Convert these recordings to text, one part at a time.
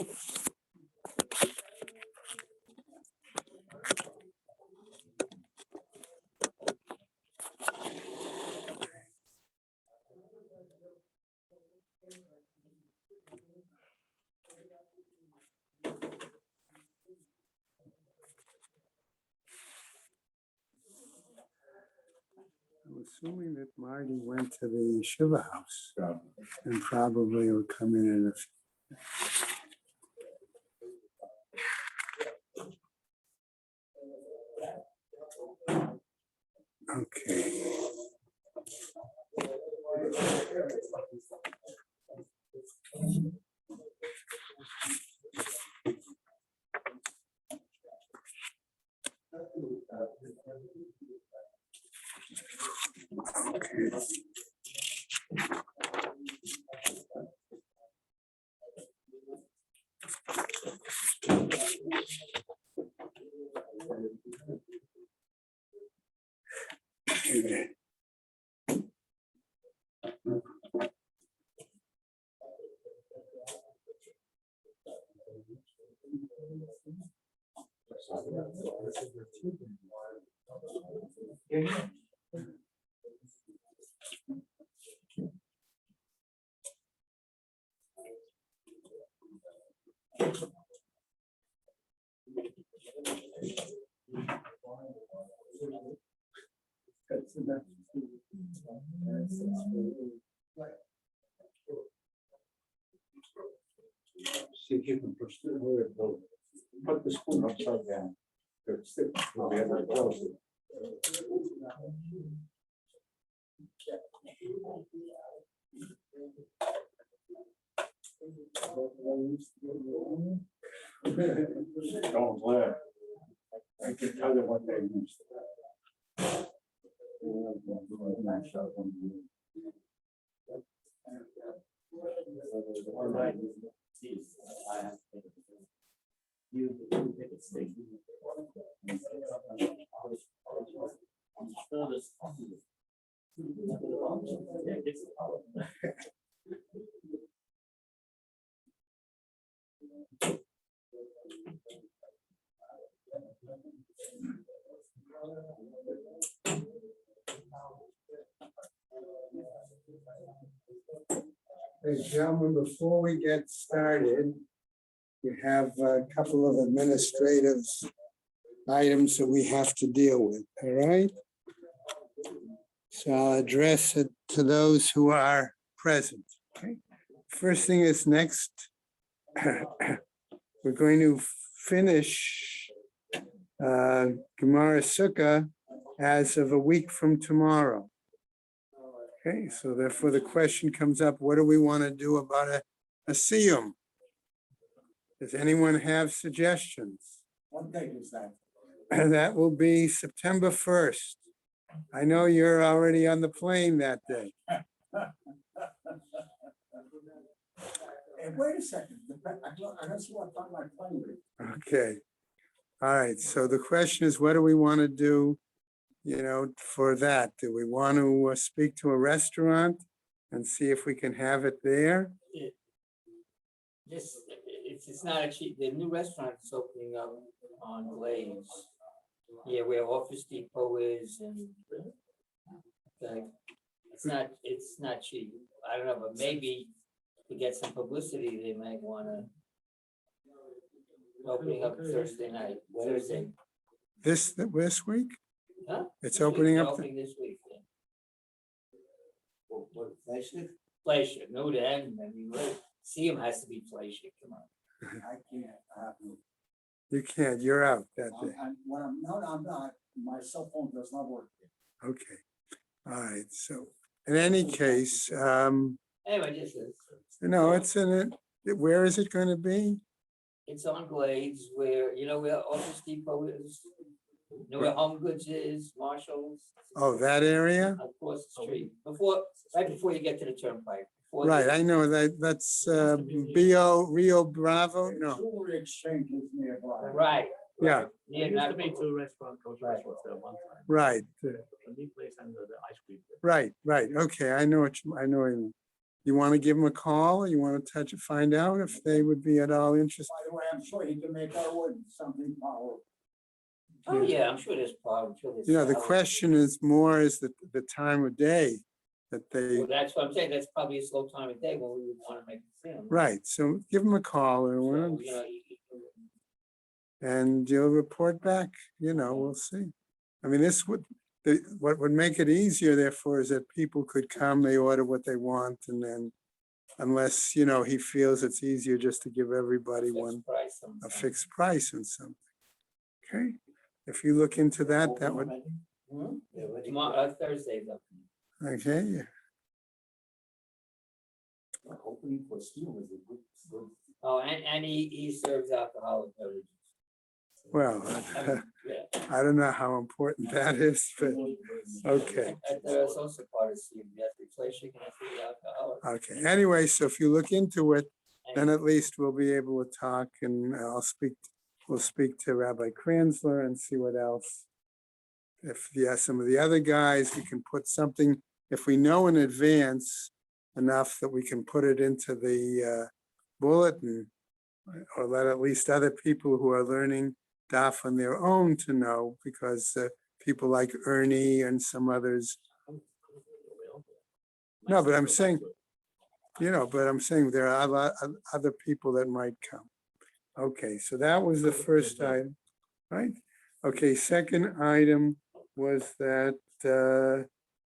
I'm assuming that Marty went to the Shiva house and probably will come in a okay. Okay. Okay. See if you can push the put the spoon upside down. Don't laugh. I can tell you what they used. Hey, gentlemen, before we get started, we have a couple of administrative items that we have to deal with, all right? So I'll address it to those who are present, okay? First thing is next, we're going to finish Gemara Sukkah as of a week from tomorrow. Okay, so therefore the question comes up, what do we want to do about a siyum? Does anyone have suggestions? What date is that? That will be September 1st. I know you're already on the plane that day. Hey, wait a second. I don't see what's on my plane. Okay. All right, so the question is, what do we want to do, for that? Do we want to speak to a restaurant and see if we can have it there? It's not actually, the new restaurant is opening up on Glaze. Yeah, where Office Depot is and. Okay. It's not cheap. I don't know, but maybe to get some publicity, they might wanna. Opening up Thursday night, Thursday. This week? Huh? It's This week, opening they're up. Opening this week. Yeah. What, flagship? Fleischer, no, the end. I mean, see him has to be Fleischer. Come on. I can't. You can't, you're out that day. No, I'm not. My cell phone does not work. Okay. All right, so in any case, Anyway, just no, it's in it. Where is it going to be? it's on Glades where, where Office Depot is, where Home Goods is, Marshalls. Oh, that area? Across the street, right before you get to the turnpike. before Right, the- I know that's Rio Bravo, no, Jewelry exchange is nearby. Right. yeah, Yeah, There used not to be two restaurants, kosher restaurants there one time. right, The meat place and the ice cream place. right, okay, I know what you mean. You want to give them a call? You want to touch, find out if they would be at all interested? By the way, I'm sure he can make our wood something powerful. Oh, yeah, I'm sure there's problems. You know, the question is more is the time of day that they, Well, that's what I'm saying. That's probably a slow time of day when we would want to make the film. right, so give them a call or So, one, you know, and you'll report back, you know, we'll see. I mean, this would, what would make it easier therefore is that people could come, they order what they want, and then unless, you know, he feels it's easier just to give everybody one, a fixed price and something. Okay, if you look into that, that would, Tomorrow, Thursday's up. okay, Opening for steel is a good. Oh, and he serves alcoholic beverages. well, I mean, yeah. I don't know how important that is, but, okay. That's also part of Steve, you have to replace you can have to be alcoholic. Okay, anyway, so if you look into it, then at least we'll be able to talk and we'll speak to Rabbi Kranzler and see what else. If, yeah, some of the other guys, we can put something, if we know in advance enough that we can put it into the bulletin, or let at least other people who are learning DAF on their own to know, because people like Ernie and some others, no, but I'm saying, you know, but I'm saying there are a lot of other people that might come. Okay, so that was the first item, right? Okay, second item was that,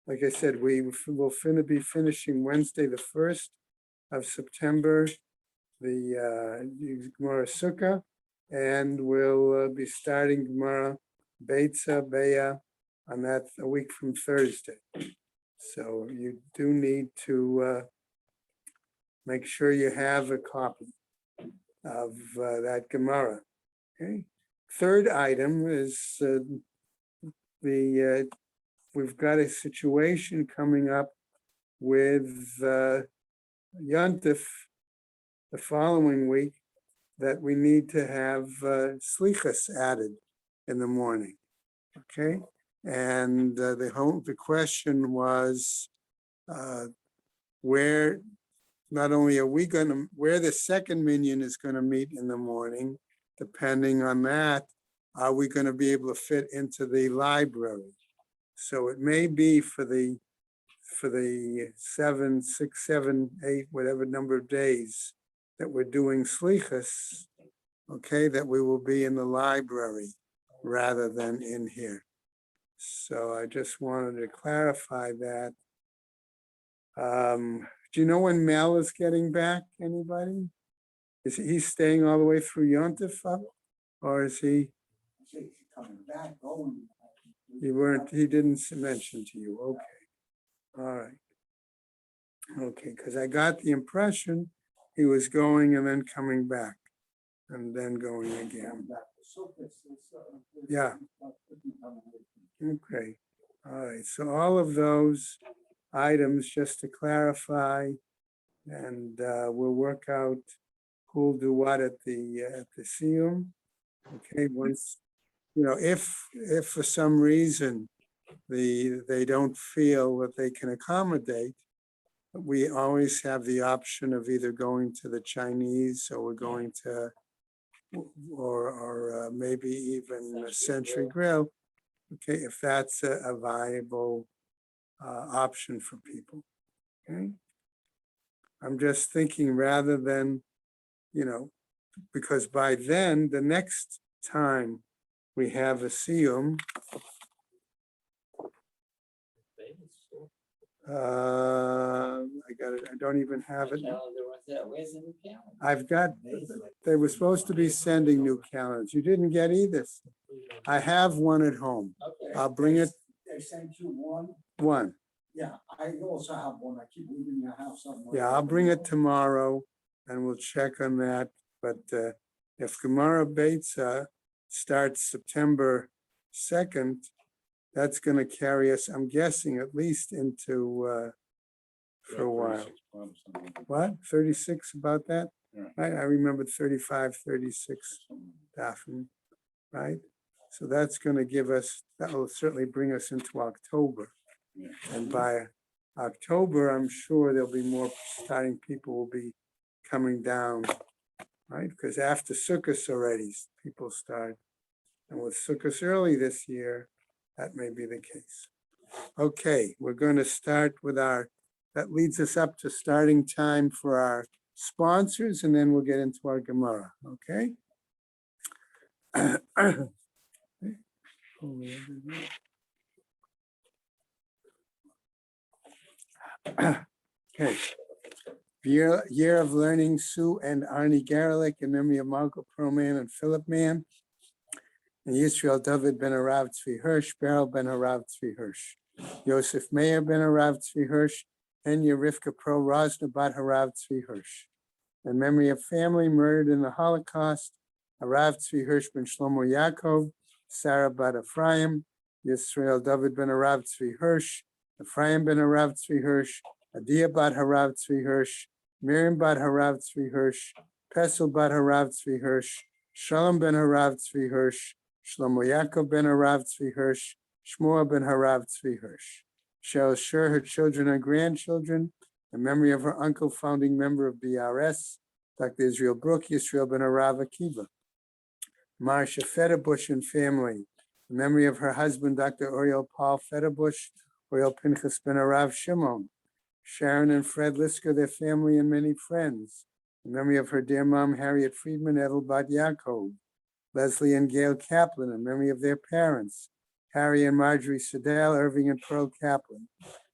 like I said, we will be finishing Wednesday, the 1st of September, the Gemara Sukkah, and we'll be starting Gemara Beitza Beya on that a week from Thursday. So you do need to make sure you have a copy of that Gemara. Okay. Third item is we've got a situation coming up with Yontif the following week that we need to have slichas added in the morning. Okay, and the question was where not only are we going to, where the second minyan is going to meet in the morning, depending on that, are we going to be able to fit into the library? So it may be for the 7, 6, 7, 8, whatever number of days that we're doing slichas, okay, that we will be in the library rather than in here. So I just wanted to clarify that. Do you know when Mel is getting back? Anybody? Is he staying all the way through Yontif, or is he? Coming back, going. He didn't mention to you. Okay. All right. Okay, because I got the impression he was going and then coming back and then going again. Yeah. Okay. All right. So all of those items, just to clarify, and we'll work out who'll do what at the Siyum. Okay, once, you know, if for some reason they don't feel that they can accommodate, we always have the option of either going to the Chinese or we're going to, or maybe even a Century Grill. Okay, if that's a viable option for people. Okay, I'm just thinking rather than, you know, because by then the next time we have a Siyum, I got it. I don't even have it. Where's the new calendar? I've got, they were supposed to be sending new calendars. You didn't get either. I have one at home. Okay. I'll bring it. They sent you one? One. Yeah, I also have one. I keep leaving your house somewhere. Yeah, I'll bring it tomorrow and we'll check on that. But if Gemara Beitza starts September 2nd, that's going to carry us, I'm guessing, at least into for a while. What? 36, about that? I remembered 35, 36 Daphne, right? So that's going to give us, that will certainly bring us into October. And by October, I'm sure there'll be more people will be coming down, right? Because after Sukkot already, people start. And with Sukkot early this year, that may be the case. Okay, we're going to start with that leads us up to starting time for our sponsors, and then we'll get into our Gemara, okay? Okay. Year of Learning, Sue and Arnie Garlick, in memory of Marco Perlman and Philip Mann, and Yisrael David ben Arav Tzvi Hirsch, Beryl ben Arav Tzvi Hirsch, Yosef Meir ben Arav Tzvi Hirsch, and Rivka Pro Rosna bat Harav Tzvi Hirsch. In memory of family murdered in the Holocaust, Harav Tzvi Hirsch ben Shlomo Yaakov, Sarah bat Ephraim, Yisrael David ben Arav Tzvi Hirsch, Ephraim ben Arav Tzvi Hirsch, Adia bat Harav Tzvi Hirsch, Miriam bat Harav Tzvi Hirsch, Pesel bat Harav Tzvi Hirsch, Shalom ben Harav Tzvi Hirsch, Shlomo Yaakov ben Harav Tzvi Hirsch, Shmuel ben Harav Tzvi Hirsch. Shall assure her children and grandchildren in memory of her uncle, founding member of BRS, Dr. Israel Brook, Yisrael ben Harav Akiva. Marsha Federbush and family, in memory of her husband, Dr. Oriel Paul Federbush, Oriel Pinchas ben Harav Shimon. Sharon and Fred Lisker, their family and many friends, in memory of her dear mom, Harriet Friedman, Edelbat Yaakov. Leslie and Gail Kaplan, in memory of their parents, Harry and Marjorie Sedell, Irving and Pearl Kaplan.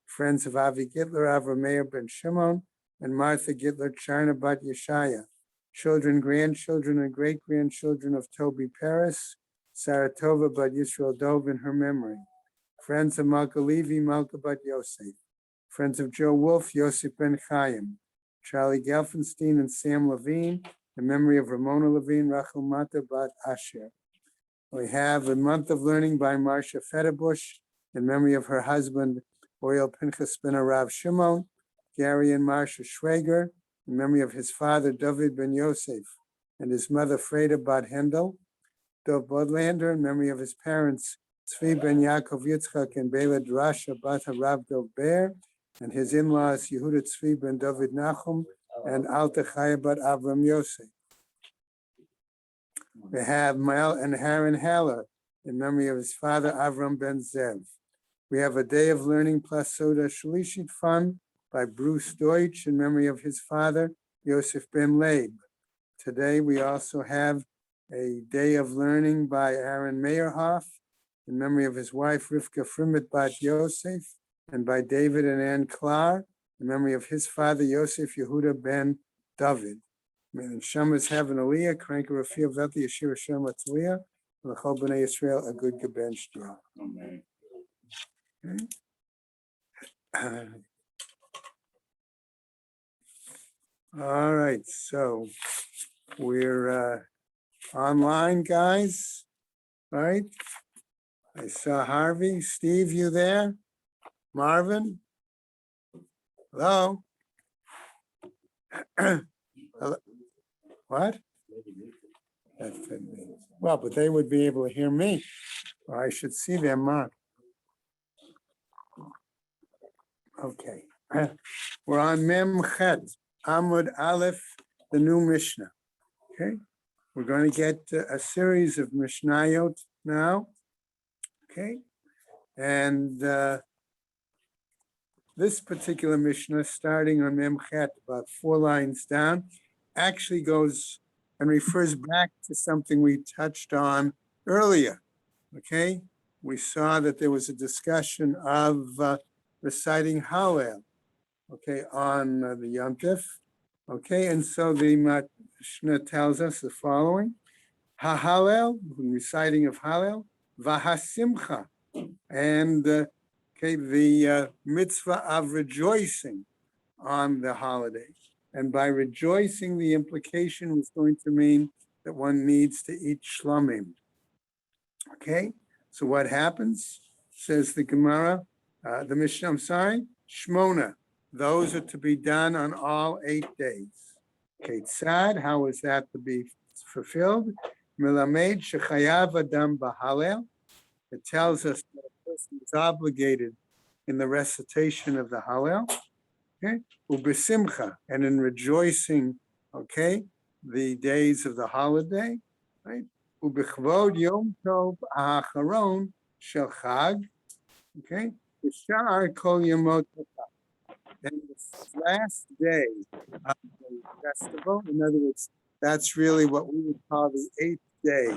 Friends of Avi Gitler, Avram Meir ben Shimon, and Martha Gitler, China bat Yeshaya. Children, grandchildren, and great-grandchildren of Toby Paris, Saratova bat Yisrael Dov in her memory. Friends of Malka Levy, Malka bat Yosef. Friends of Joe Wolf, Yosef ben Chaim. Charlie Gelfenstein and Sam Levine, in memory of Ramona Levine, Rachel Mata bat Asher. We have a month of learning by Marsha Federbush, in memory of her husband, Oriel Pinchas ben Arav Shimon. Gary and Marsha Schwager, in memory of his father, David ben Yosef, and his mother, Freda bat Hendel. Dov Bodlander, in memory of his parents, Tzvi ben Yaakov Yitzchak and Bela Drasha bat Harav Dov Ber, and his in-laws, Yehuda Tzvi ben David Nachum and Alta Chaya bat Avram Yosef. We have Mael and Haran Haller, in memory of his father, Avram ben Zev. We have a day of learning plus Soda Shalishit fun by Bruce Deutsch, in memory of his father, Yosef ben Leib. Today, we also have a day of learning by Aaron Meyerhoff, in memory of his wife, Rivka Frimet bat Yosef, and by David and Ann Klar, in memory of his father, Yosef Yehuda ben David. May the Shamas have an Aliyah, Kranker Rafi of Vati Yeshua Shem Atzaliyah, and the Chol B'nai Yisrael a good Geben Shtra. Amen. Okay. All right, so we're online, guys. All right. I saw Harvey. Steve, you there? Marvin? Hello? Hello? What? That could be. Well, but they would be able to hear me. Or I should see them, Mark. Okay. We're on Mem Chet, Amud Aleph, the new Mishnah. Okay. We're going to get a series of Mishnayot now. Okay. And this particular Mishnah, starting on Mem Chet, about 4 lines down, actually goes and refers back to something we touched on earlier. Okay. We saw that there was a discussion of reciting Hallel, okay, on the Yom Tov. Okay, and so the Mishnah tells us the following: HaHallel, reciting of Hallel, Vahasimcha, and okay, the mitzvah of rejoicing on the holiday. And by rejoicing, the implication was going to mean that one needs to eat shlomim. Okay, so what happens? Says the Gemara, the Mishnah, I'm sorry, Shmona. Those are to be done on all 8 days. Ketzad, how is that to be fulfilled? Melamed shechayav adam b'halel. It tells us that a person is obligated in the recitation of the Hallel, okay, ubesimcha, and in rejoicing, okay, the days of the holiday, right? Ubechvod Yom Tov Haacharon Shel Chag, okay, B'shar Kol Yemot Chag. And the last day of the festival, in other words, that's really what we would call the eighth day,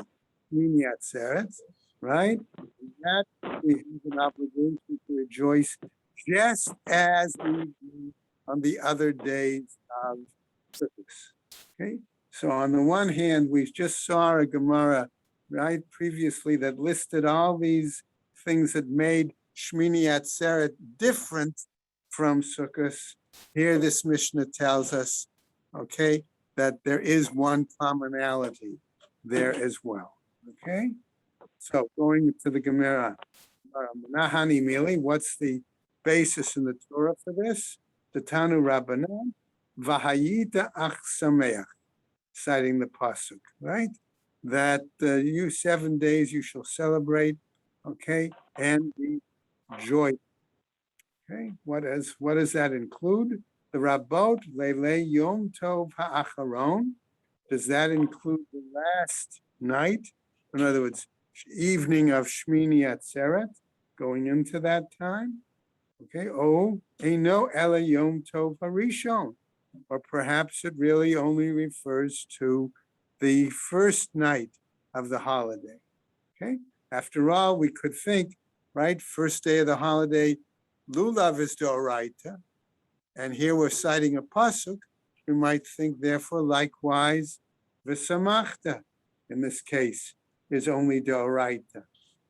Shmini Atzeret, right? And that we have an obligation to rejoice just as we do on the other days of Sukkot. Okay, so on the one hand, we just saw a Gemara, right, previously that listed all these things that made Shmini Atzeret different from Sukkot. Here, this Mishnah tells us, okay, that there is one commonality there as well. Okay, so going to the Gemara, Nahani Mili, what's the basis in the Torah for this? The Tanu Rabbanan, Vahayita Ach Sameach, citing the pasuk, right? That you 7 days you shall celebrate, okay, and be joyful. Okay, what does that include? The Rabbot Lele Yom Tov Ha'acharon. Does that include the last night? In other words, evening of Shmini Atzeret, going into that time? Okay, oh, Eino Ele Yom Tov Harishon. Or perhaps it really only refers to the first night of the holiday. Okay, after all, we could think, right, first day of the holiday, Lulav is Doraita, and here we're citing a pasuk. We might think, therefore, likewise, V'samachta, in this case, is only Doraita,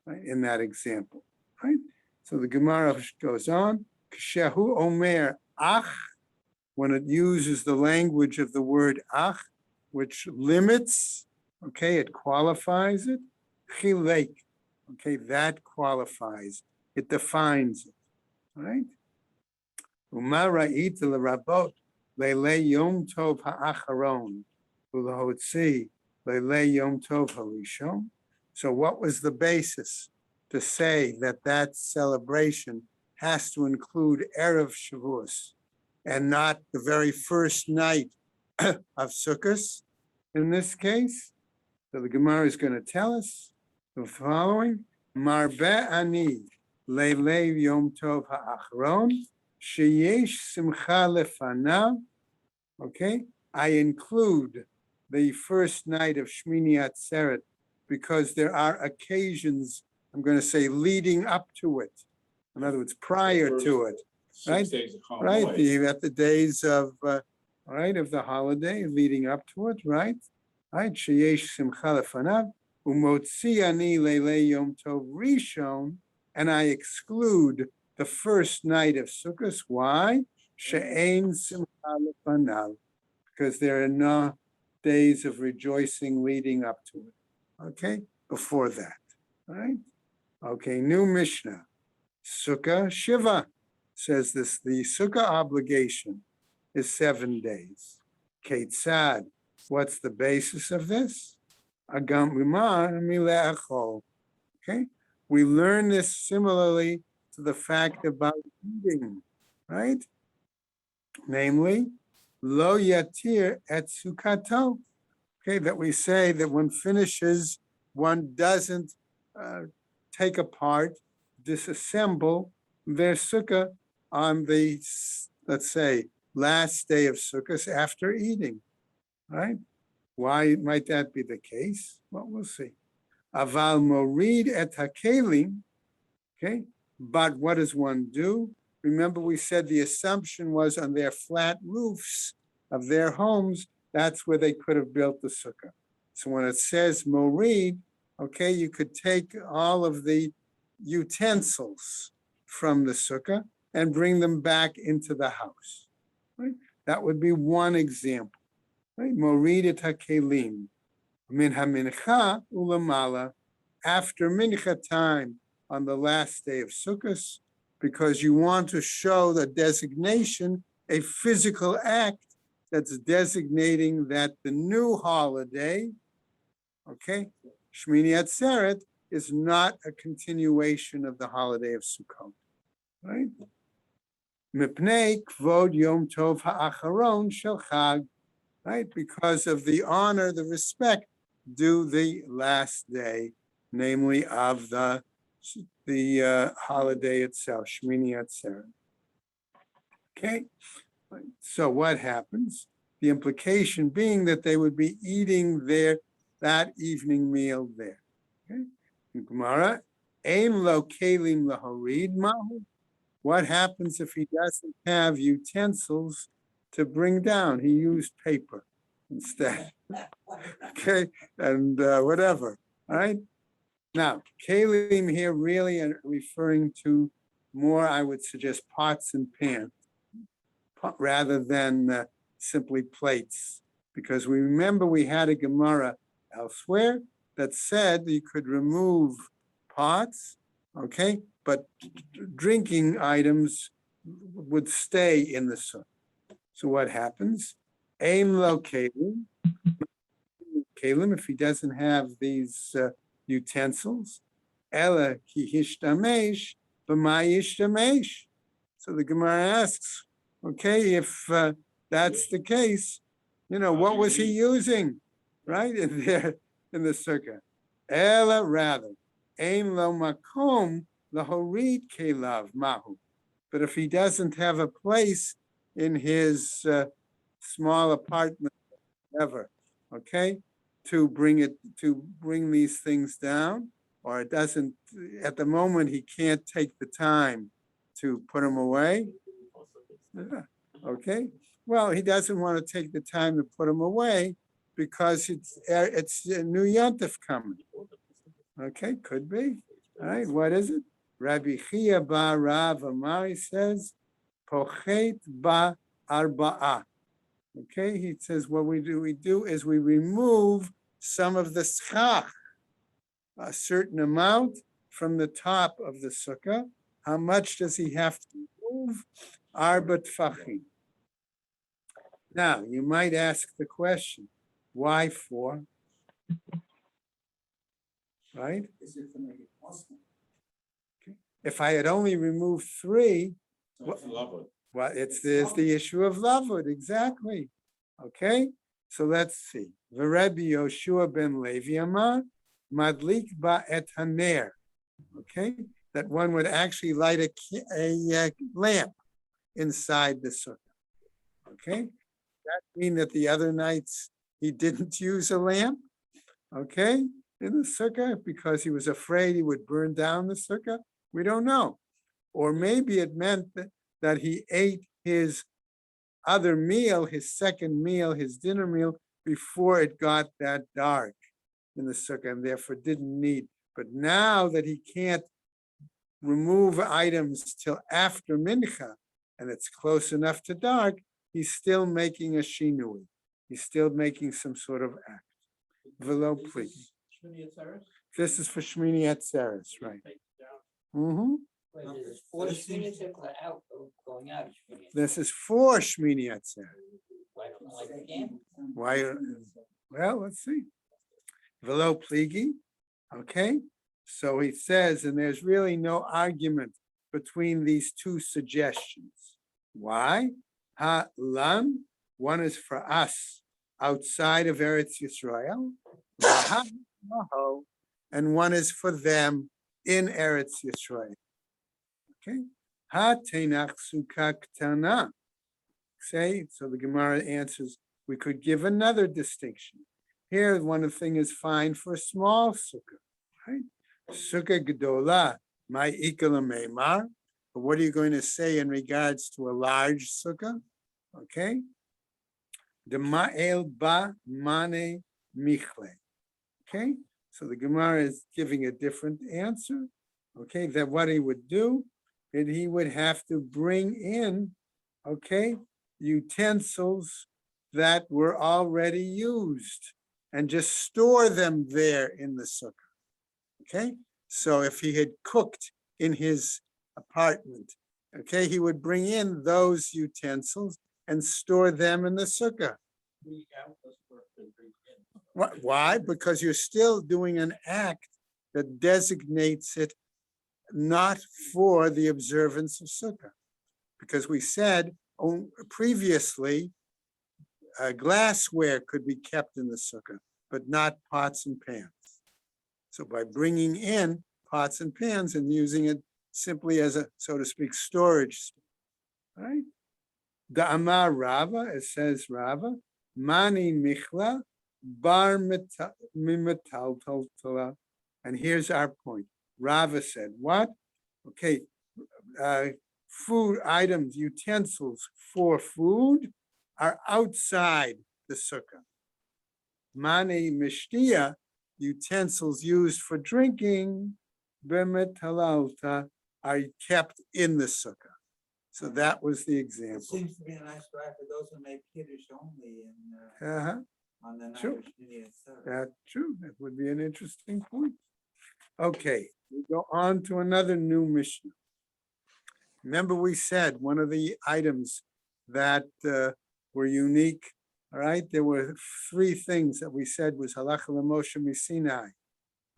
right, in that example, right? So the Gemara goes on, Kshehu Omer Ach, when it uses the language of the word Ach, which limits, okay, it qualifies it, Chilek, okay, that qualifies, it defines it. Right? Umar ra'it l'rabot le'le yom tov ha'acharon u'lahotzi le'le yom tov harishon. So what was the basis to say that that celebration has to include Erev Shavuos and not the very first night of Sukkot in this case? So the Gemara is going to tell us the following: Marbe ani Leilei Yom Tov Ha'achron, Sheyesh Simcha Lefanav. Okay, I include the first night of Shmini Atzeret because there are occasions, I'm going to say, leading up to it. In other words, prior to it, right? Right, at the days of, right, of the holiday leading up to it, right? Right, Sheyesh Simcha Lefanav, Umotzi Ani Leilei Yom Tov Rishon. And I exclude the first night of Sukkot. Why? She'ein simcha lefanav, because there are no days of rejoicing leading up to it. Okay, before that, right? Okay, new Mishnah. Sukkah Shiva says this. The Sukkah obligation is 7 days. Ketzad, what's the basis of this? Agam Riman Mileachol. Okay. We learn this similarly to the fact about eating, right? Namely, lo yatir et sukkato. Okay, that we say that one finishes, one doesn't take apart, disassemble their sukkah on the, let's say, last day of Sukkot after eating, right? Why might that be the case? Well, we'll see. Aval morid et hakelim, okay? But what does one do? Remember, we said the assumption was on their flat roofs of their homes, that's where they could have built the sukkah. So when it says morid, okay, you could take all of the utensils from the sukkah and bring them back into the house, right? That would be one example, right? Morid et hakelim. Min hamincha ulamala, after mincha time on the last day of Sukkot, because you want to show the designation, a physical act that's designating that the new holiday, okay, Shmini Atzeret, is not a continuation of the holiday of Sukkot. right? Mipnei kvod Yom Tov ha'acharon shel Chag, right? Because of the honor, the respect due the last day, namely of the holiday itself, Shmini Atzeret. Okay, so what happens? The implication being that they would be eating that evening meal there. Okay, Gemara, ein lo kelim lahorid mahu. What happens if he doesn't have utensils to bring down? He used paper instead. Okay, and whatever. All right. Now, kalim here really are referring to more, I would suggest, pots and pans rather than simply plates, because we remember we had a Gemara elsewhere that said you could remove pots, okay, but drinking items would stay in the sun. So what happens? Ein lo kalim, if he doesn't have these utensils, ela ki hishtamesh b'ma yishtamesh. So the Gemara asks, okay, if that's the case, what was he using, right, in there in the sukkah? Ela, rather, ein lo makom lahorid kelav mahu. But if he doesn't have a place in his small apartment, whatever, okay, to bring these things down, or it doesn't, at the moment, he can't take the time to put them away. Yeah. Okay, well, he doesn't want to take the time to put them away because it's a new yontif coming. Okay, could be. All right, what is it? Rabbi Chia bar Rav Amari says, pochet ba arba'ah. Okay, he says what we do is we remove some of the schach, a certain amount from the top of the sukkah. How much does he have to remove? Arba tfachim. Now, you might ask the question, why 4? Right? Is it to make it possible? Okay. If I had only removed 3, well, there's the issue of lavud, exactly. Okay, so let's see. V'Rebbe Yoshua ben Levi amar madlik ba et haner. Okay, that one would actually light a lamp inside the sukkah. Okay, that mean that the other nights he didn't use a lamp? Okay, in the sukkah because he was afraid he would burn down the sukkah. We don't know, or maybe it meant that he ate his other meal, his second meal, his dinner meal, before it got that dark in the sukkah, and therefore didn't need. But now that he can't remove items till after mincha, and it's close enough to dark, he's still making a shinui. He's still making some sort of act. Velo, please. This is for Shmini Atzeres, right? Mm-hmm. Wait, this is for Shmini Atzeret out, going out of Shmini Atzeret. This is for Shmini Atzeres. Why don't I like again? Why? Well, let's see. Velo pligi. Okay. So he says, and there's really no argument between these two suggestions. Why? Ha lam, one is for us outside of Eretz Yisrael, and one is for them in Eretz Yisrael. Okay. Ha tenach sukkah ktana. Say, so the Gemara answers, we could give another distinction. Here, one thing is fine for a small sukkah, right? Sukkah gedola, my ikala meimar. But what are you going to say in regards to a large sukkah? Okay. The ma'el ba mane michle. Okay. So the Gemara is giving a different answer. Okay. That what he would do, that he would have to bring in, okay, utensils that were already used and just store them there in the sukkah. Okay, so if he had cooked in his apartment, okay, he would bring in those utensils and store them in the sukkah. Why? Because you're still doing an act that designates it not for the observance of Sukkah. Because we said previously, glassware could be kept in the Sukkah, but not pots and pans. So by bringing in pots and pans and using it simply as a, so to speak, storage, right? The Amar Rava, it says Rava, Mani Michla Bar Mimetal Toltala. And here's our point. Rava said, what? Okay, food items, utensils for food are outside the sukkah. Mani Mishtia, utensils used for drinking, B'metalalta, are kept in the sukkah. So that was the It example. seems to be a nice try for those who make kiddush only in, Uh-huh. on the night Sure. of Shmini Atzeret. That's true. That would be an interesting point. Okay, we go on to another new Mishnah. Remember, we said one of the items that were unique. All right, there were three things that we said was halacha l'Moshe Sinai.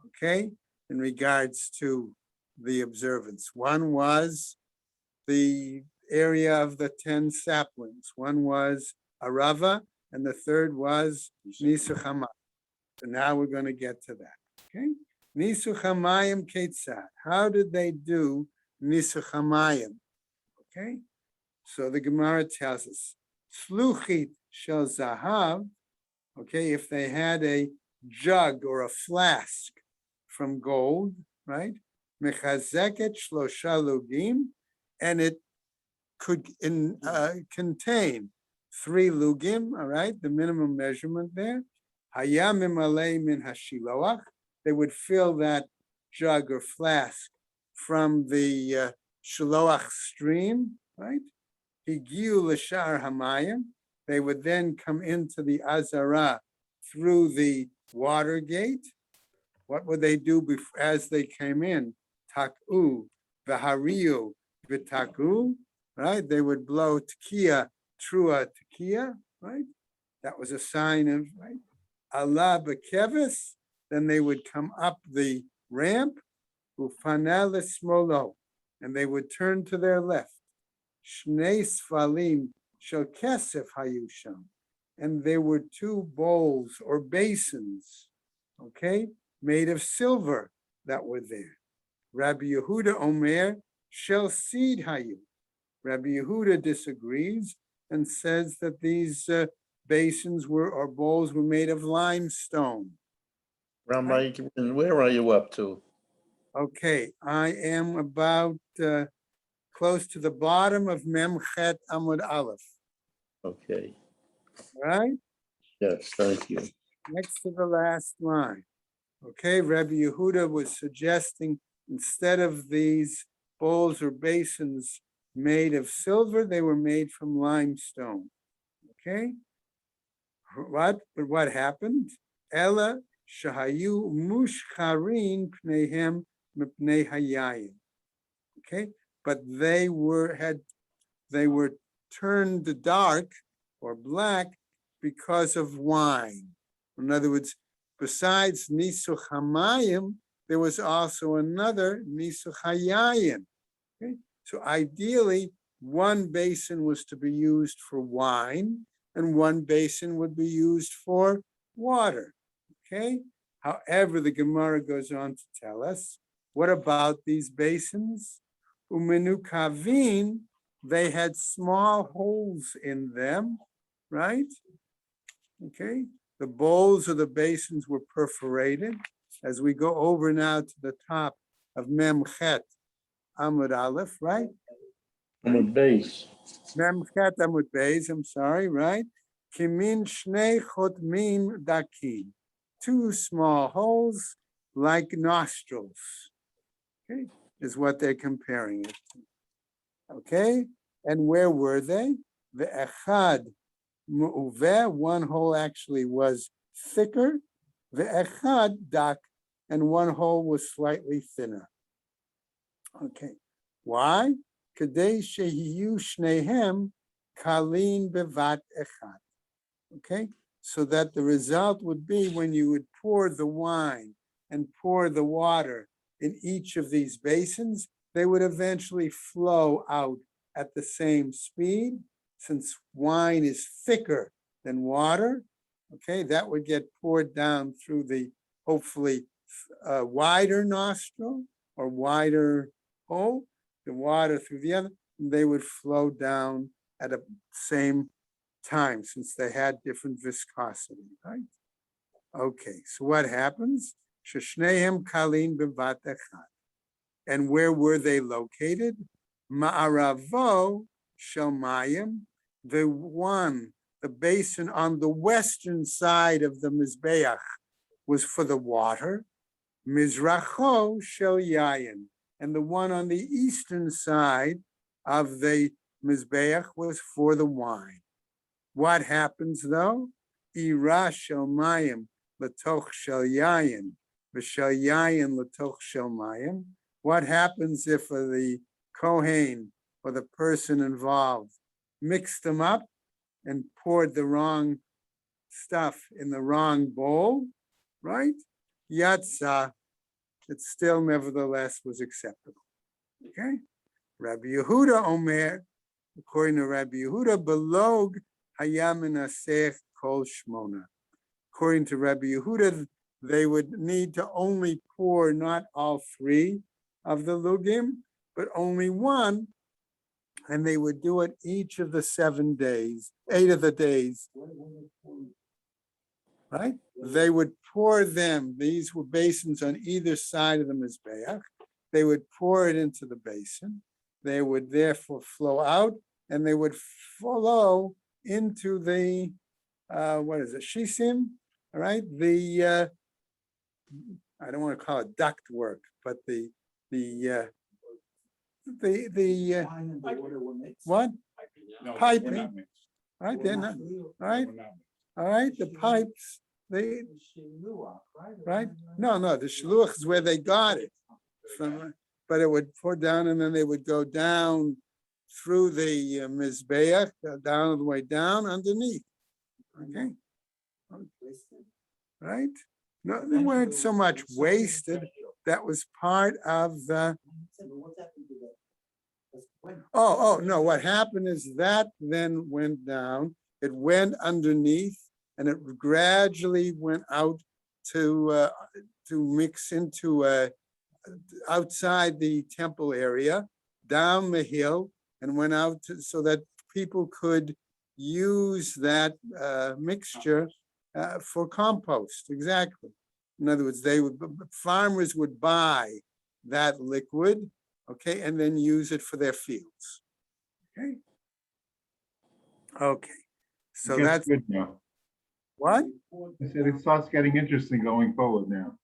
Okay, in regards to the observance. One was the area of the 10 saplings. One was Arava, and the third was Nisuch Hamayim. So now we're going to get to that. Okay, Nisuch Hamayim Ketzad. How did they do Nisuch Hamayim? Okay, so the Gemara tells us, Sluchit shel Zahav. Okay, if they had a jug or a flask from gold, right? Mechazeket shlosha lugim, and it could contain 3 lugim, all right, the minimum measurement there. Hayamim alei min hashiloach, they would fill that jug or flask from the shiloach stream, right? Higiu l'shar hamayim, they would then come into the azara through the water gate. What would they do as they came in? Tak'u, v'hariu, v'tak'u, right? They would blow tekiah, trua tekiah, right? That was a sign of, right? Allah b'keves, then they would come up the ramp, ufanel smolo, and they would turn to their left. Shnei sfalim shel kesef hayusham, and there were 2 bowls or basins, okay, made of silver that were there. Rabbi Yehuda Omer shel sid hayu. Rabbi Yehuda disagrees and says that these basins were or bowls were made of limestone. Rabbi, where are you up to? Okay, I am about close to the bottom of Memchet Amud Aleph. Okay, Right? yes, thank you. Next to the last line. Okay, Rabbi Yehuda was suggesting instead of these bowls or basins made of silver, they were made from limestone. Okay? But what happened? Ella shahayu mushcharin pneihem mipnei hayayim. Okay? But they were turned dark or black because of wine. In other words, besides Nisuch Hamayim, there was also another Nisuch Hayayim. Okay? So ideally, one basin was to be used for wine, and one basin would be used for water. Okay? However, the Gemara goes on to tell us, what about these basins? Umenukavin, they had small holes in them, right? Okay, the bowls or the basins were perforated. As we go over now to the top of Memchet Amud Aleph, right? I'm a base. Memchet Amud Beis, I'm sorry, right? Kimin shnei chotmim dakim, 2 small holes like nostrils. Okay, is what they're comparing it to. Okay, and where were they? The echad mu'uveh, one hole actually was thicker, the echad dak, and one hole was slightly thinner. Okay, why? Kadei shehiyu shnehem kalin bevat echad. Okay, so that the result would be when you would pour the wine and pour the water in each of these basins, they would eventually flow out at the same speed. Since wine is thicker than water, okay, that would get poured down through the hopefully wider nostril or wider hole, the water through the other, and they would flow down at a same time since they had different viscosity, right? Okay, so what happens? Sheshneim kalin bevat echad. And where were they located? Ma'aravo shelmayim, the basin on the western side of the Mizbeach was for the water. Mizracho shel yayin, and the one on the eastern side of the Mizbeach was for the wine. What happens though? Ira shel mayim latoch shel yayin, v'shel yayin latoch shel mayim. What happens if the Kohen or the person involved mixed them up and poured the wrong stuff in the wrong bowl, right? Yatsa, it still nevertheless was acceptable. Okay? Rabbi Yehuda Omer, according to Rabbi Yehuda, belog hayam menasech kol shmona. According to Rabbi Yehuda, they would need to only pour not all three of the lugim, but only one, and they would do it each of the 7 days, 8 of the days, right? They would pour them, these were basins on either side of the Mizbeach. They would pour it into the basin. They would therefore flow out, and they would flow into the, what is it, shisim, all right? The, I don't want to call it duct work, but the Wine and the water were mixed. what? No, Piping. we're not mixed. All right, they're not, all No, right, we're not mixed. all right, the pipes, they, right? No, the shluch is where they got it from, but it would pour down and then they would go down through the Mizbeach, down all the way down underneath. Okay, right? No, they weren't so much wasted. That was part of the, no, what happened is that then went down, it went underneath, and it gradually went out to mix into outside the temple area, down the hill, and went out so that people could use that mixture for compost, exactly. In other words, farmers would buy that liquid, okay, and then use it for their fields. Okay, so It gets that's good now. what? I said it starts getting interesting going forward now.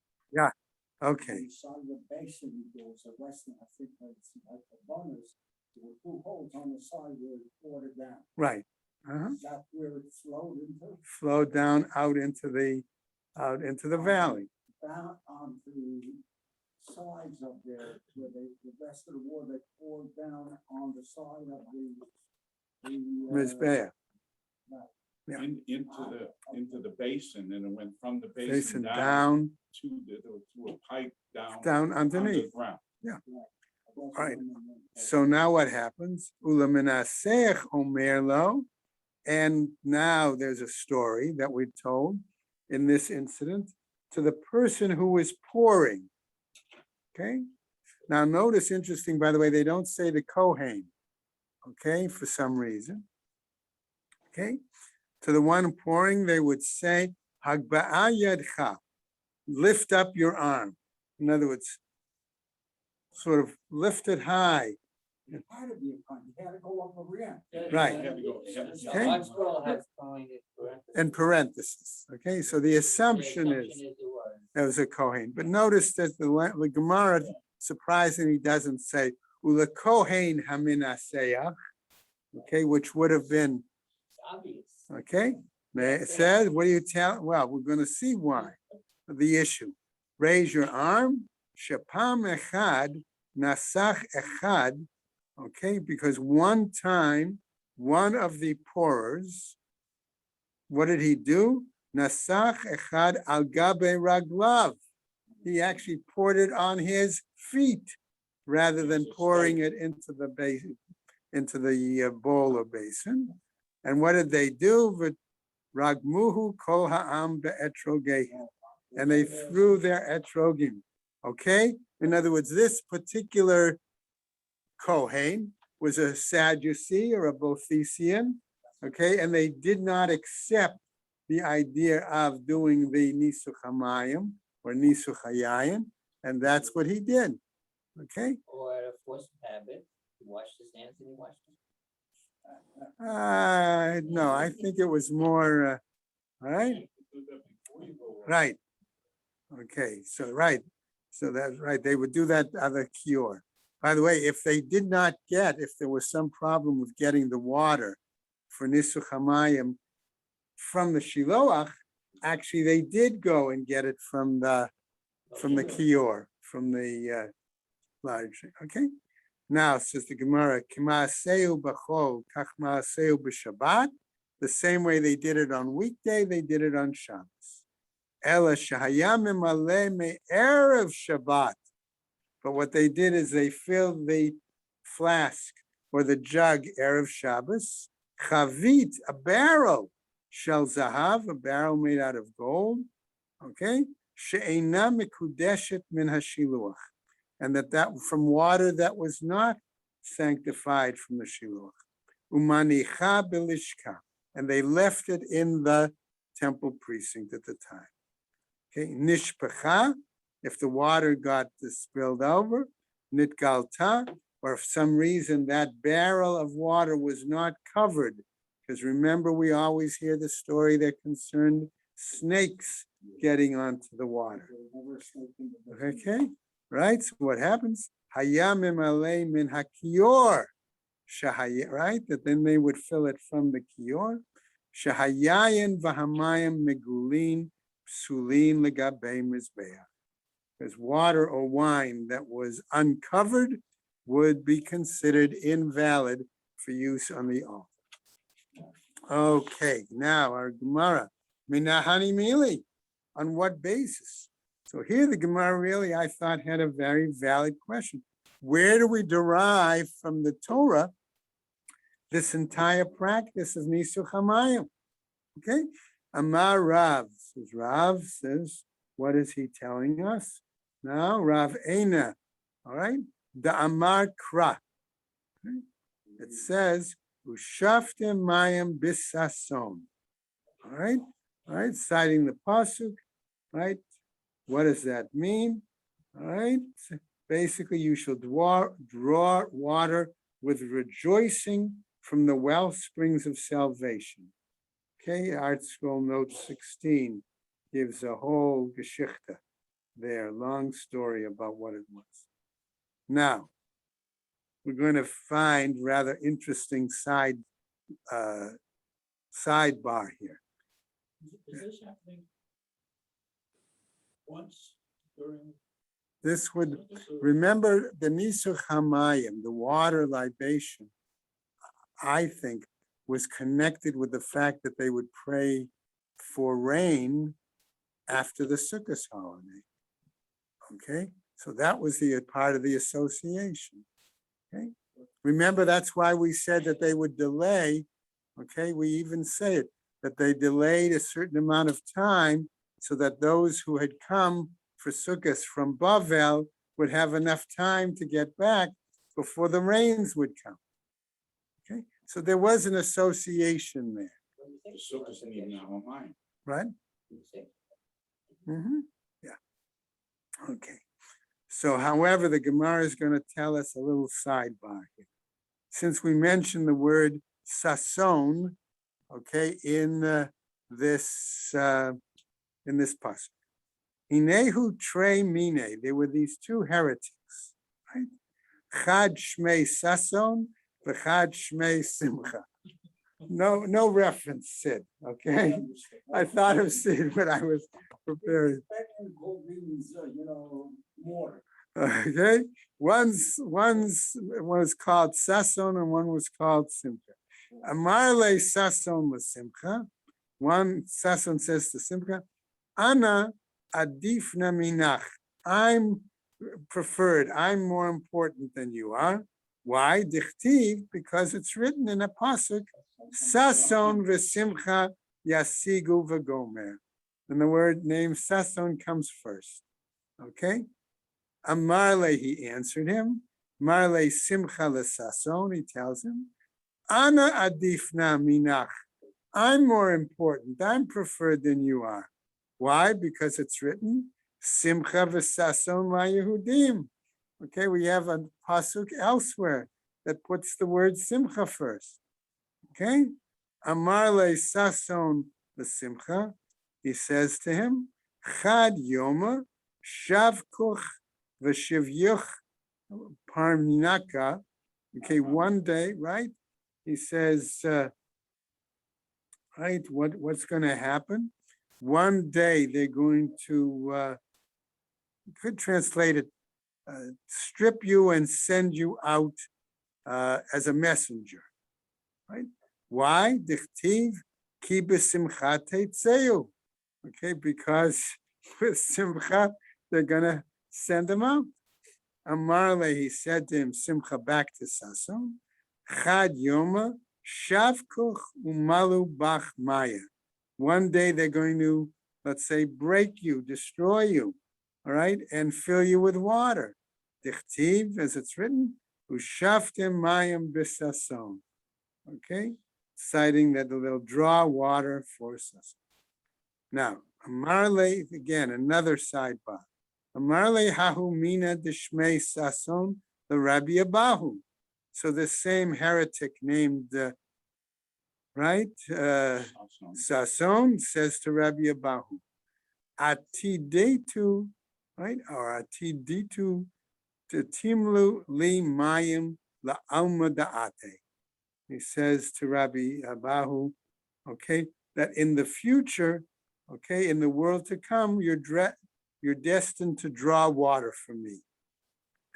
Okay, Inside the basin, there was a western, I think, like the bonus, there were 2 holes on the side where it poured it down. right. Is that where it flowed into? Flow down out into the valley. Down onto the sides of there, where the rest of the water they poured down on the side of the Mizbeach, Yeah. Into the basin, and it went from the basin basin down down, to a pipe down underneath. underground. Right. So now what happens? Ulaminasech omerlo, and now there's a story that we told in this incident to the person who was pouring. Okay. Now notice, interesting, by the way, they don't say the Kohen. Okay, for some reason. Okay. To the one pouring, they would say, Hagba'a yadcha, lift up your arm. In other words, sort of lift it high. It had to be a pun, you had to go up a ramp. Right. Okay. One scroll has going In parentheses. Okay, so the assumption is it was. that was a Kohen. But notice that the Gemara surprisingly doesn't say Ula Kohen Haminaseach, okay, which would have been, Obvious. okay. It says, what do you tell? Well, we're going to see why. The issue. Raise your arm. Shapam echad, nasach echad. Okay, because one time, one of the pourers, what did he do? Nasach echad al gabe raglav. he actually poured it on his feet rather than pouring it into the basin, into the bowl or basin. And what did they do? Ragmuhu kol ha'am be'etrogehem. And they threw their etrogim. Okay? In other words, this particular Kohen was a Sadducee or a Boethician. Okay? And they did not accept the idea of doing the Nisuch HaMayim or Nisuch HaYayin. And that's what he did. Okay? Or a forced habit, he washed his hands and he washed them. No, I think it was more, all right? Right. Okay, so right. So that's right. They would do that other cure. By the way, if they did not get, if there was some problem with getting the water for Nisuch HaMayim from the Shiloach, actually they did go and get it from the kior, from the large. Okay. Now says the Gemara, K'ma'aseu b'chol, kach ma'aseu b'Shabbat. The same way they did it on weekday, they did it on Shabbos. Ela shehaya memale me'erev Shabbat. But what they did is they filled the flask or the jug erev Shabbos, chavit, a barrel, shel zahav, a barrel made out of gold. Okay, she'eina mikudeshet min hashiluach. And that from water that was not sanctified from the shiluach. Umanicha belishka, and they left it in the temple precinct at the time. Okay, nishpacha, if the water got spilled over, nitgalta, or if some reason that barrel of water was not covered, because remember we always hear the story that concerned snakes getting onto the water. Okay. Right? So what happens? Hayam emale min hakior. Right? That then they would fill it from the kior. Shahayayin vahamayim megulin psulin legabei mizbeach. Because water or wine that was uncovered would be considered invalid for use on the altar. Okay, now our Gemara. Minahani mili. On what basis? So here the Gemara really, I thought, had a very valid question. Where do we derive from the Torah this entire practice of Nisuch HaMayim? Okay? Amar Rav says, what is he telling us? Now, Rav Eina, all right? The Amar Kra. Okay? It says, Ushaftem Mayim Bisason. All right? All right, citing the Pasuk, right? What does that mean? All right. Basically, you shall draw water with rejoicing from the well springs of salvation. Okay, Art Scroll Note 16 gives a whole geschichte there, long story about what it was. Now, we're going to find rather interesting sidebar here. Is this happening once during? This would, remember the Nisuch HaMayim, the water libation, I think, was connected with the fact that they would pray for rain after the Sukkot holiday. Okay, so that was the part of the association. Okay, remember that's why we said that they would delay. Okay, we even say it, that they delayed a certain amount of time so that those who had come for Sukkot from Bavel would have enough time to get back before the rains would come. Okay, so there was an association there, The Sukkot in the Nahumai. right? Mm-hmm. Yeah. Okay. So, however, the Gemara is going to tell us a little sidebar here. Since we mentioned the word sason, okay, in this passage. Inehu tre mine, there were these two heretics, right? Chad shmei sason, v'chad shmei simcha. No reference, Sid, okay? I thought of Sid when I was preparing. Means, more. Okay, one was called sason and one was called simcha. Amarle sason was simcha. One sason says to simcha, Ana adifna minach. I'm preferred. I'm more important than you are. Why? Dichtiv, because it's written in a pasuk, Sason v'simcha yasigu v'gomer. And the word name Sason comes first. Okay? Amarle, he answered him. Marle simcha l'sason, he tells him. Ana adifna minach. I'm more important. I'm preferred than you are. Why? Because it's written, Simcha v'sason la'Yehudim. Okay, we have a pasuk elsewhere that puts the word Simcha first. Okay, Amar le sason v'simcha. He says to him, Chad yoma shavkuch v'shivyuch parminaka. Okay, one day, right? He says, right, what's going to happen? One day they're going to, could translate it, strip you and send you out as a messenger, right? Why? Dichtiv ki b'simcha teitzeu. Okay, because with simcha, they're going to send them out. Amarle, he said to him, simcha back to Sason, chad yoma shavkuch umalu bach maya. One day they're going to, let's say, break you, destroy you, all right, and fill you with water. Dichtiv, as it's written, ushaftem mayim b'sason. Okay, citing that they'll draw water for Sason. Now, Amarle, again, another sidebar. Amarle hahu mina dishmei Sason, the Rabbi Abahu. So the same heretic named, right, Sason says to Rabbi Abahu, Atidetu, right, or Atiditu timlu li mayim la alma da'ate. He says to Rabbi Abahu, okay, that in the future, okay, in the world to come, you're destined to draw water from me.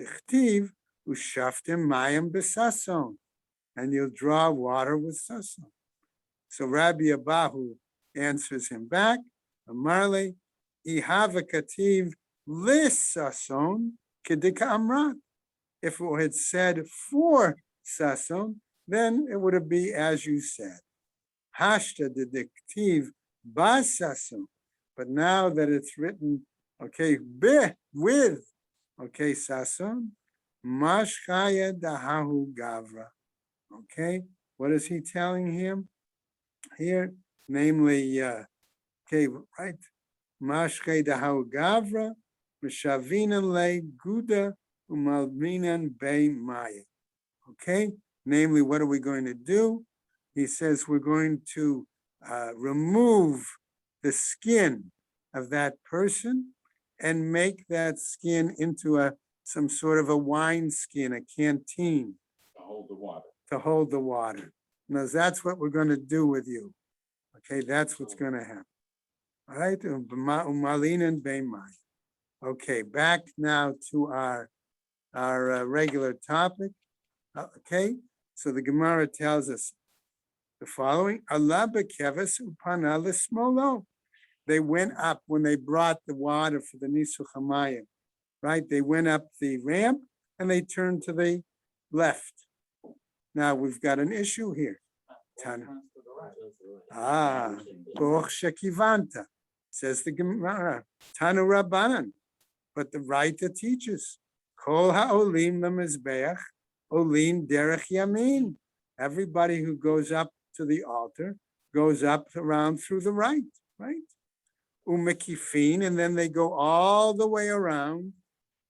Dichtiv ushaftim mayim b'sason, and you'll draw water with Sason. So Rabbi Abahu answers him back, Amarle, ihava kativ lis Sason kedika amrat. If it had said for Sason, then it would have been as you said. Hashta dedictive bas Sason. But now that it's written, okay, with, okay, Sason, mashchaya dahahu gavra. Okay, what is he telling him here? Namely, okay, right? Mashchaya dahahu gavra, mishavinan le guda umalminan be maya. Okay, namely, what are we going to do? He says we're going to remove the skin of that person and make that skin into some sort of a wine skin, a canteen. To hold the water. To hold the water. Now that's what we're going to do with you. Okay, that's what's going to happen. All right, umalin beimai. Okay, back now to our regular topic. Okay, so the Gemara tells us the following: Allah bekeves upana l'smolo. They went up when they brought the water for the Nisuch HaMayim, right? They went up the ramp and they turned to the left. Now we've got an issue here. Boch shekivanta, says the Gemara. Tanu Rabbanan, but the writer teaches, Kol ha'olim lemizbeach, olim derech yamin. Everybody who goes up to the altar goes up around through the right? Umekifin, and then they go all the way around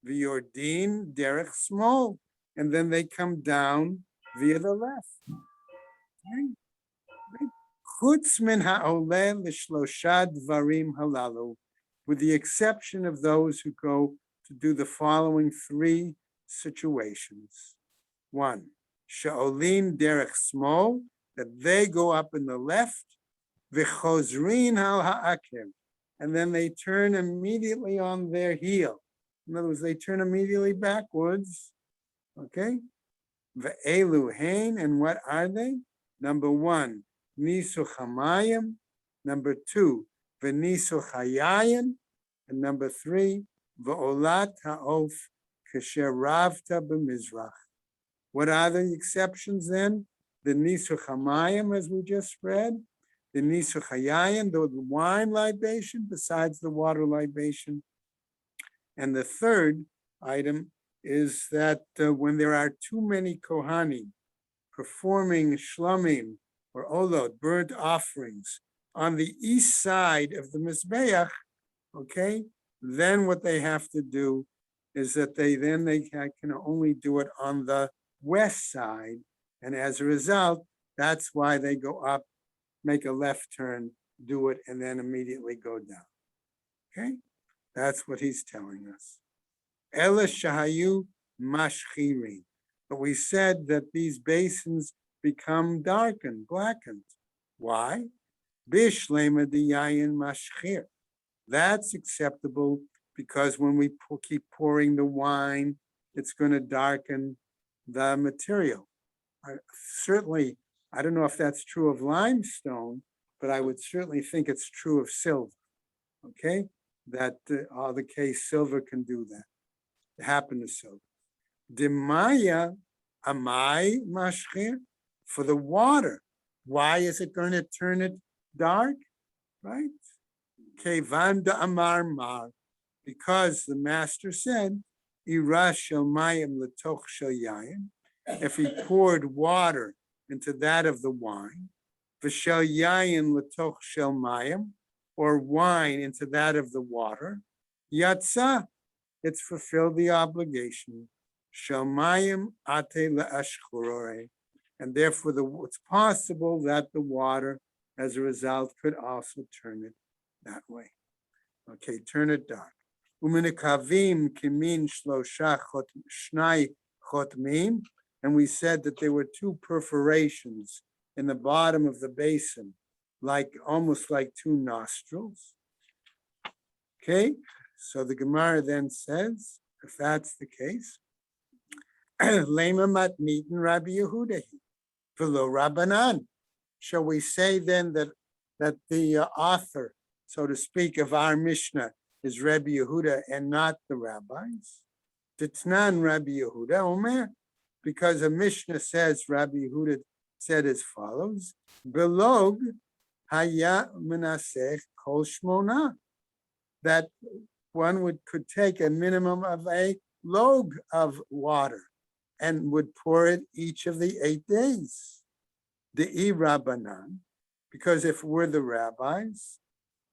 the Yordin derech small, and then they come down via the left. Chutz min ha'oleh l'shlosha dvarim halalu, with the exception of those who go to do the following three situations. One, sha'olin derech small, that they go up in the left, v'chozrin al ha'akev, and then they turn immediately on their heel. In other words, they turn immediately backwards. Okay? Ve'elu hein, and what are they? Number one, Nisuch HaMayim. Number two, V'nisuch HaYayin. And number three, V'olat ha'of kasher ravta b'mizrach. What are the exceptions then? The nisuch hamayim, as we just read, the nisuch hayayin, the wine libation, besides the water libation. And the third item is that when there are too many kohanim performing shlomim or olot, burnt offerings, on the east side of the mizbeach, okay, then what they have to do is that they can only do it on the west side, and as a result, that's why they go up, make a left turn, do it, and then immediately go down. Okay, that's what he's telling us. Ela shahayu mashchirin. But we said that these basins become darkened, blackened. Why? Bishlema diyayin mashchir. That's acceptable because when we keep pouring the wine, it's going to darken the material. Certainly, I don't know if that's true of limestone, but I would certainly think it's true of silver. Okay, that the case silver can do that. It happened to silver. Demaya amai mashchir, for the water. Why is it going to turn it dark? Right? Kevan da amar mar, because the master said, Ira shel mayim letoch shel yayin. If he poured water into that of the wine, v'shel yayin letoch shel mayim, or wine into that of the water, yatsa, it's fulfilled the obligation. Shel mayim ate le'ashchurore, and therefore it's possible that the water, as a result, could also turn it that way. Okay, turn it dark. Uminikavim kimin shlosha shnai chotmin, and we said that there were two perforations in the bottom of the basin, like almost like two nostrils. Okay, so the Gemara then says, if that's the case, Lema matnitin Rabbi Yehuda v'lo Rabbanan. Shall we say then that the author, so to speak, of our Mishnah is Rabbi Yehuda and not the rabbis? Titnan Rabbi Yehuda Omer, because a Mishnah says Rabbi Yehuda said as follows: Belog haya menasech kol shmona, that one could take a minimum of a log of water and would pour it each of the 8 days. The Rabbanan, because if we're the rabbis,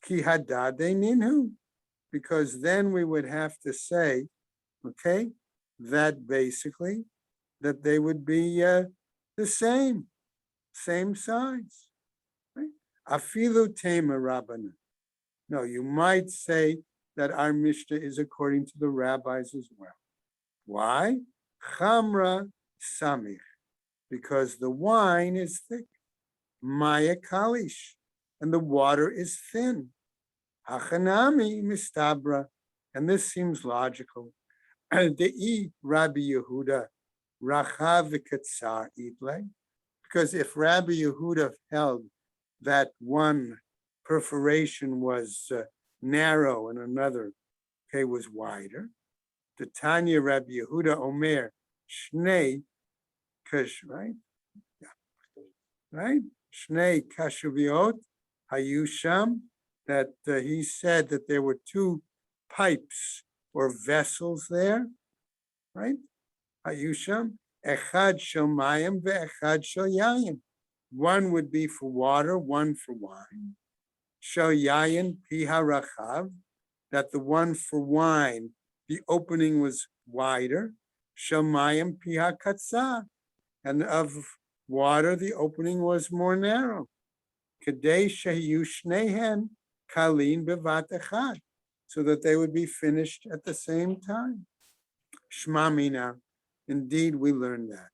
ki hadade ninhu, because then we would have to say, okay, that basically that they would be the same size. Right? Afilu tema Rabbanan. No, you might say that our Mishnah is according to the rabbis as well. Why? Chamra samich, because the wine is thick. Maya kalish, and the water is thin. Hachanami mistabra, and this seems logical. De'i Rabbi Yehuda rachav v'katzar itle, because if Rabbi Yehuda held that one perforation was narrow and another, okay, was wider, the Tanya Rabbi Yehuda Omer Shnei Kash, right? Yeah. Right? Shnei Kashuviot Hayusham, that he said that there were 2 pipes or vessels there, right? Hayusham, Echad Shel Mayim ve'Echad Shel Yayin. One would be for water, one for wine. Shel Yayin Piha Rachav, that the one for wine, the opening was wider. Shel Mayim Piha Katzar, and of water, the opening was more narrow. Kadei Shehiyu Shneihem Kalin Bevat Echad, so that they would be finished at the same time. Shma mina, indeed we learned that.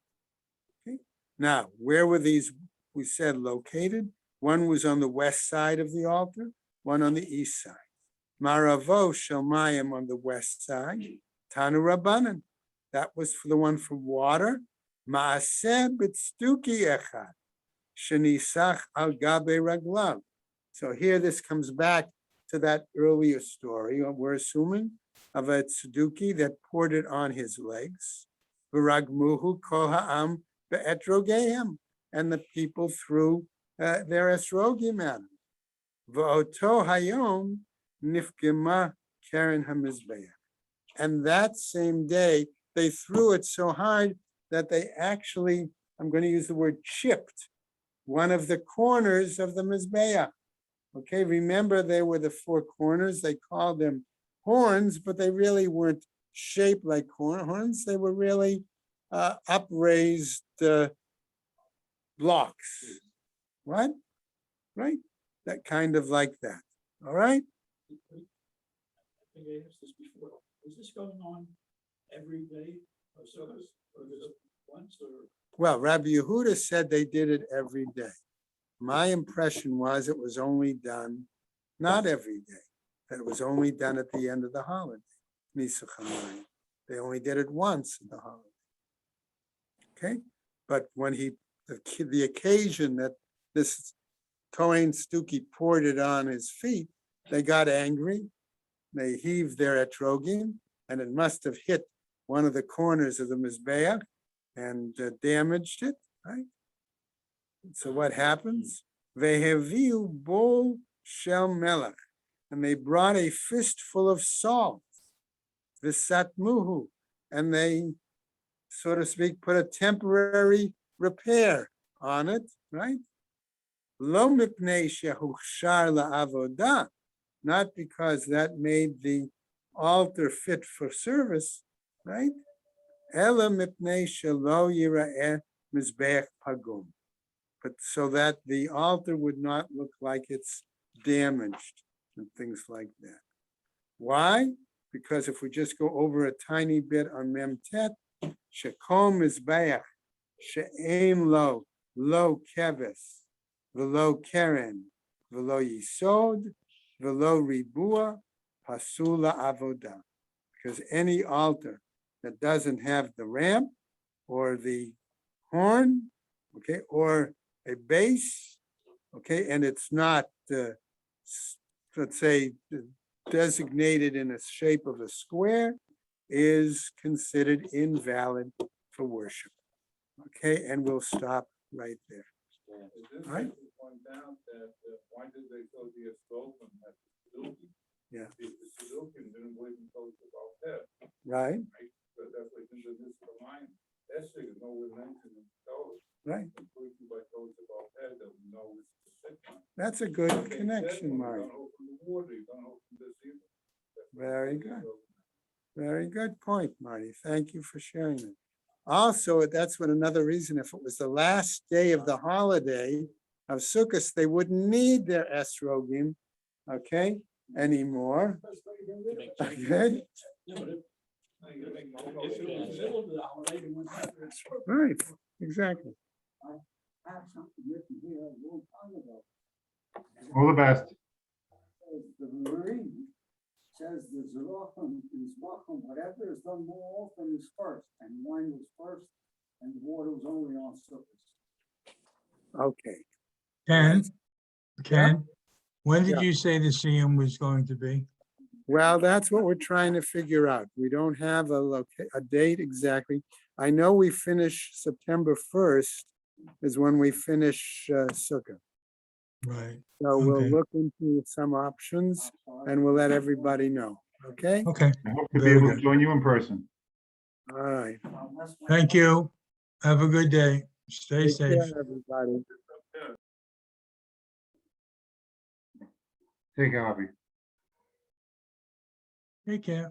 Okay. Now, where were these, we said, located? One was on the west side of the altar, one on the east side. Maravo Shalmayim on the west side, Tanu Rabbanan, that was for the one for water. Maaseh B'tztuki Echad, Shenisach Al Gabe Raglav. So here this comes back to that earlier story. We're assuming of a tzeduki that poured it on his legs. V'ragmuhu kol ha'am be'etrogeim, and the people threw their esrogim at him. V'oto hayom nifgema keren hamizbeach. And that same day, they threw it so hard that they actually, I'm going to use the word chipped, one of the corners of the Mizbeach. Okay, remember they were the four corners. They called them horns, but they really weren't shaped like horns. They were really upraised blocks. What? Right? That kind of like that. All right? I think I asked this before. Is this going on every day or so, or is it once or? Well, Rabbi Yehuda said they did it every day. My impression was it was only done, not every day, that it was only done at the end of the holiday. Nisach HaMayim. They only did it once in the holiday. Okay, but when the occasion that this Kohen Stuki poured it on his feet, they got angry. They heaved their etrogim, and it must have hit one of the corners of the Mizbeach and damaged it, right? So what happens? Veheviu bol shel melech, and they brought a fistful of salt, v'satmuhu, and they, so to speak, put a temporary repair on it, right? Lo mipnei shehuchshar la'avodah, not because that made the altar fit for service, right? Ela mipnei shelo yira'eh mizbeach pagum, but so that the altar would not look like it's damaged and things like that. Why? Because if we just go over a tiny bit on Memtet, shekom mizbeach she'ein lo keves, v'lo keren, v'lo yisod, v'lo ribua, pasula avodah. Because any altar that doesn't have the ramp or the horn, okay, or a base, okay, and it's not, let's say, designated in the shape of a square, is considered invalid for worship. Okay, and we'll stop right there. Right? Point out that why did they go the Estrogen at the Suzuki? Yeah. The Suzuki didn't believe in codes about that, Right, right? But that's what in this of mine. That's the no one mentioned in code. right. Completely by codes about that, that we know it's the second. That's a good connection, Mark. Don't open the water, you don't open this either. Very good. Very good point, Marty. Thank you for sharing it. Also, that's what another reason, if it was the last day of the holiday of Sukkot, they wouldn't need their esrogim, okay, anymore. Okay, right, exactly. I have something written here a long time ago. All the best. Says the Marine says the Zerachim is Wachim, whatever is done more often is first, and wine was first, and the water was only on surface. Okay. Ken, when did Yeah. you say the Siyum was going to be? Well, that's what we're trying to figure out. We don't have a date exactly. I know we finish September 1st is when we finish Sukkot. Right, So we'll Okay. look into some options and we'll let everybody know, okay? okay, I hope to be Very able to good. join you in person. All right. thank you. Have a good day. Stay Take care, safe. everybody. Take care, Avi. Take care.